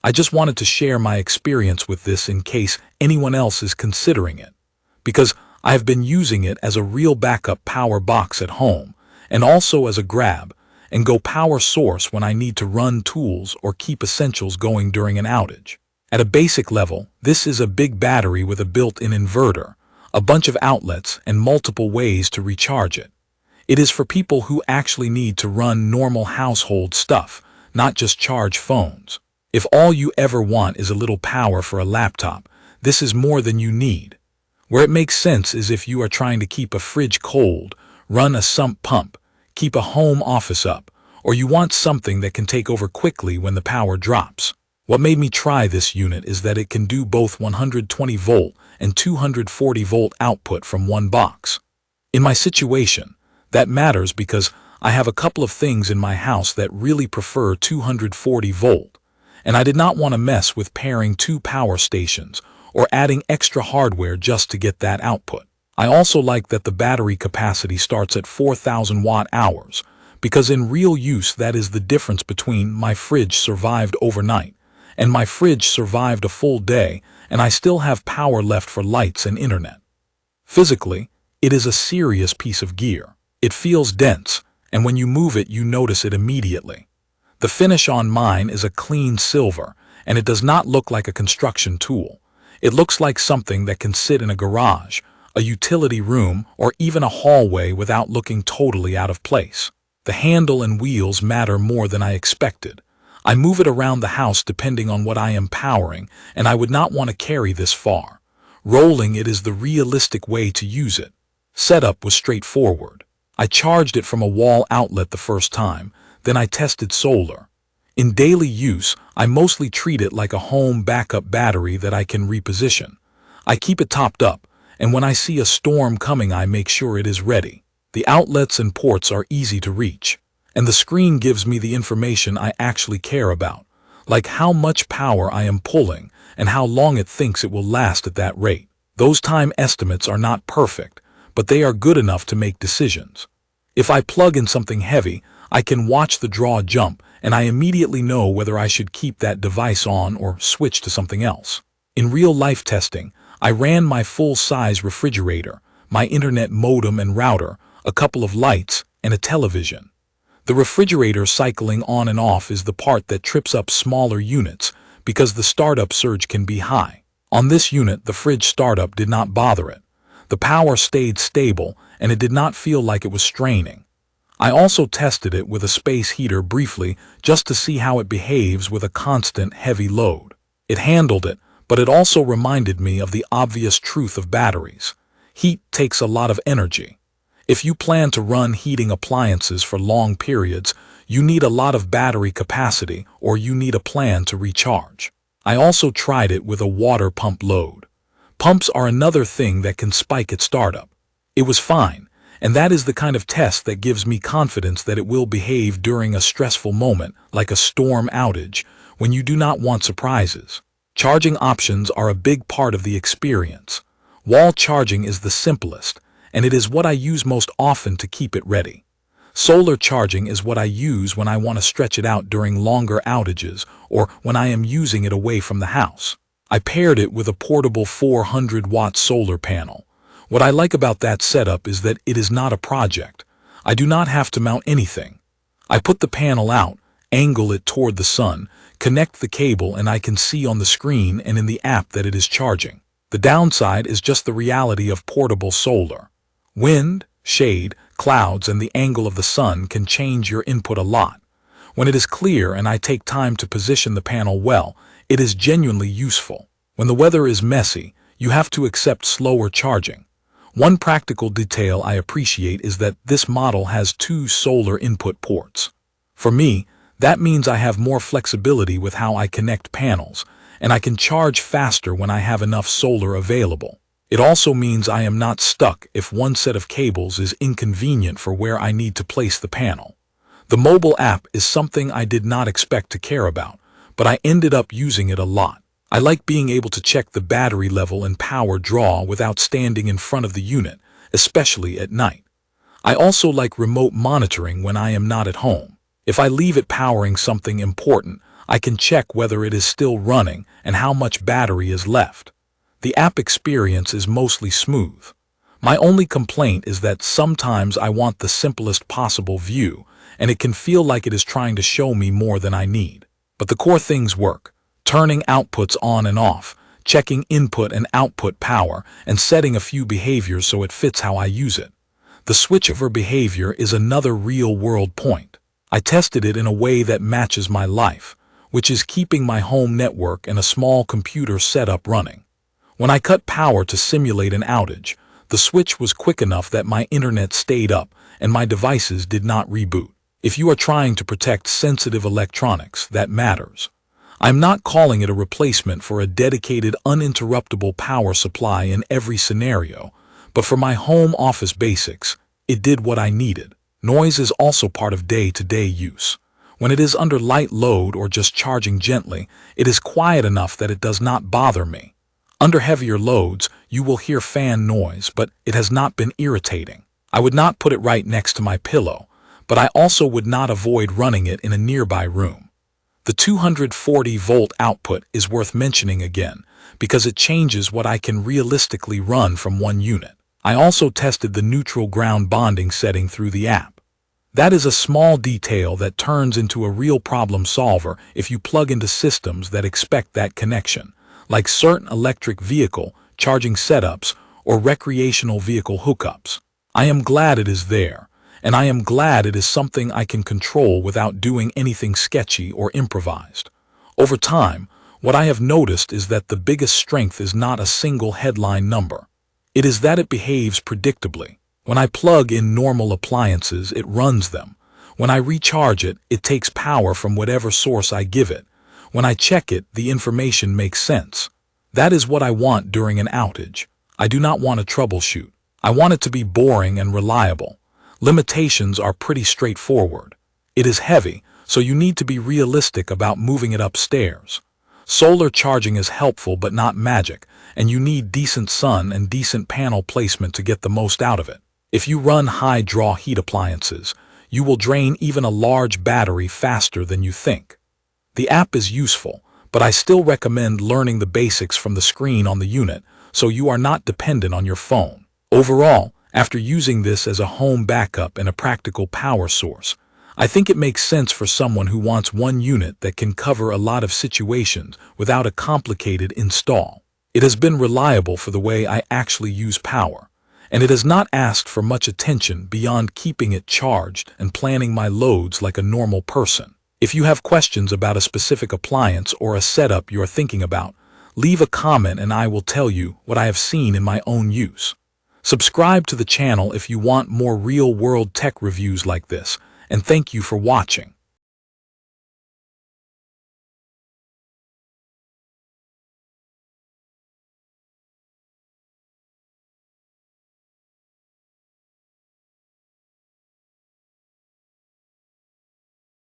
I just wanted to share my experience with this in case anyone else is considering it, because I have been using it as a real backup power box at home, and also as a grab and go power source when I need to run tools or keep essentials going during an outage. At a basic level, this is a big battery with a built-in inverter, a bunch of outlets, and multiple ways to recharge it. It is for people who actually need to run normal household stuff, not just charge phones. If all you ever want is a little power for a laptop, this is more than you need. Where it makes sense is if you are trying to keep a fridge cold, run a sump pump, keep a home office up, or you want something that can take over quickly when the power drops. What made me try this unit is that it can do both 120 volt and 240 volt output from one box. In my situation, that matters because I have a couple of things in my house that really prefer 240 volt, and I did not want to mess with pairing two power stations or adding extra hardware just to get that output. I also like that the battery capacity starts at 4,000 watt-hours, because in real use that is the difference between my fridge survived overnight and my fridge survived a full day and I still have power left for lights and internet. Physically, it is a serious piece of gear. It feels dense, and when you move it you notice it immediately. The finish on mine is a clean silver, and it does not look like a construction tool. It looks like something that can sit in a garage, a utility room, or even a hallway without looking totally out of place. The handle and wheels matter more than I expected. I move it around the house depending on what I am powering, and I would not want to carry this far. Rolling it is the realistic way to use it. Setup was straightforward. I charged it from a wall outlet the first time, then I tested solar. In daily use, I mostly treat it like a home backup battery that I can reposition. I keep it topped up, and when I see a storm coming I make sure it is ready. The outlets and ports are easy to reach, and the screen gives me the information I actually care about, like how much power I am pulling and how long it thinks it will last at that rate. Those time estimates are not perfect, but they are good enough to make decisions. If I plug in something heavy, I can watch the draw jump, and I immediately know whether I should keep that device on or switch to something else. In real-life testing, I ran my full-size refrigerator, my internet modem and router, a couple of lights, and a television. The refrigerator cycling on and off is the part that trips up smaller units because the startup surge can be high. On this unit, the fridge startup did not bother it. The power stayed stable, and it did not feel like it was straining. I also tested it with a space heater briefly just to see how it behaves with a constant heavy load. It handled it, but it also reminded me of the obvious truth of batteries. Heat takes a lot of energy. If you plan to run heating appliances for long periods, you need a lot of battery capacity or you need a plan to recharge. I also tried it with a water pump load. Pumps are another thing that can spike at startup. It was fine, and that is the kind of test that gives me confidence that it will behave during a stressful moment like a storm outage when you do not want surprises. Charging options are a big part of the experience. Wall charging is the simplest, and it is what I use most often to keep it ready. Solar charging is what I use when I want to stretch it out during longer outages or when I am using it away from the house. I paired it with a portable 400-watt solar panel. What I like about that setup is that it is not a project. I do not have to mount anything. I put the panel out, angle it toward the sun, connect the cable, and I can see on the screen and in the app that it is charging. The downside is just the reality of portable solar. Wind, shade, clouds, and the angle of the sun can change your input a lot. When it is clear and I take time to position the panel well, it is genuinely useful. When the weather is messy, you have to accept slower charging. One practical detail I appreciate is that this model has 2 solar input ports. For me, that means I have more flexibility with how I connect panels, and I can charge faster when I have enough solar available. It also means I am not stuck if one set of cables is inconvenient for where I need to place the panel. The mobile app is something I did not expect to care about, but I ended up using it a lot. I like being able to check the battery level and power draw without standing in front of the unit, especially at night. I also like remote monitoring when I am not at home. If I leave it powering something important, I can check whether it is still running and how much battery is left. The app experience is mostly smooth. My only complaint is that sometimes I want the simplest possible view, and it can feel like it is trying to show me more than I need. But the core things work: turning outputs on and off, checking input and output power, and setting a few behaviors so it fits how I use it. The switchover behavior is another real-world point. I tested it in a way that matches my life, which is keeping my home network and a small computer setup running. When I cut power to simulate an outage, the switch was quick enough that my internet stayed up and my devices did not reboot. If you are trying to protect sensitive electronics, that matters. I'm not calling it a replacement for a dedicated uninterruptible power supply in every scenario, but for my home office basics, it did what I needed. Noise is also part of day-to-day use. When it is under light load or just charging gently, it is quiet enough that it does not bother me. Under heavier loads, you will hear fan noise, but it has not been irritating. I would not put it right next to my pillow, but I also would not avoid running it in a nearby room. The 240-volt output is worth mentioning again, because it changes what I can realistically run from one unit. I also tested the neutral ground bonding setting through the app. That is a small detail that turns into a real problem solver if you plug into systems that expect that connection, like certain electric vehicle charging setups or recreational vehicle hookups. I am glad it is there, and I am glad it is something I can control without doing anything sketchy or improvised. Over time, what I have noticed is that the biggest strength is not a single headline number. It is that it behaves predictably. When I plug in normal appliances, it runs them. When I recharge it, it takes power from whatever source I give it. When I check it, the information makes sense. That is what I want during an outage. I do not want to troubleshoot. I want it to be boring and reliable. Limitations are pretty straightforward. It is heavy, so you need to be realistic about moving it upstairs. Solar charging is helpful but not magic, and you need decent sun and decent panel placement to get the most out of it. If you run high-draw heat appliances, you will drain even a large battery faster than you think. The app is useful, but I still recommend learning the basics from the screen on the unit so you are not dependent on your phone. Overall, after using this as a home backup and a practical power source, I think it makes sense for someone who wants one unit that can cover a lot of situations without a complicated install. It has been reliable for the way I actually use power, and it has not asked for much attention beyond keeping it charged and planning my loads like a normal person. If you have questions about a specific appliance or a setup you are thinking about, leave a comment and I will tell you what I have seen in my own use. Subscribe to the channel if you want more real-world tech reviews like this, and thank you for watching.